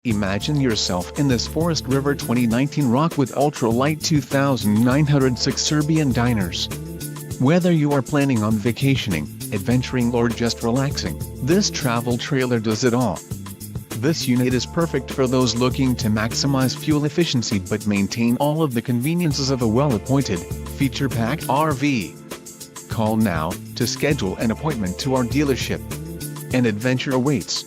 Imagine yourself in this Forest River 2019 Rockwood Ultra Lite 2906 Serbian diners. Whether you are planning on vacationing, adventuring or just relaxing, this travel trailer does it all. This unit is perfect for those looking to maximize fuel efficiency but maintain all of the conveniences of a well-appointed, feature-packed RV. Call now to schedule an appointment to our dealership. An adventure awaits.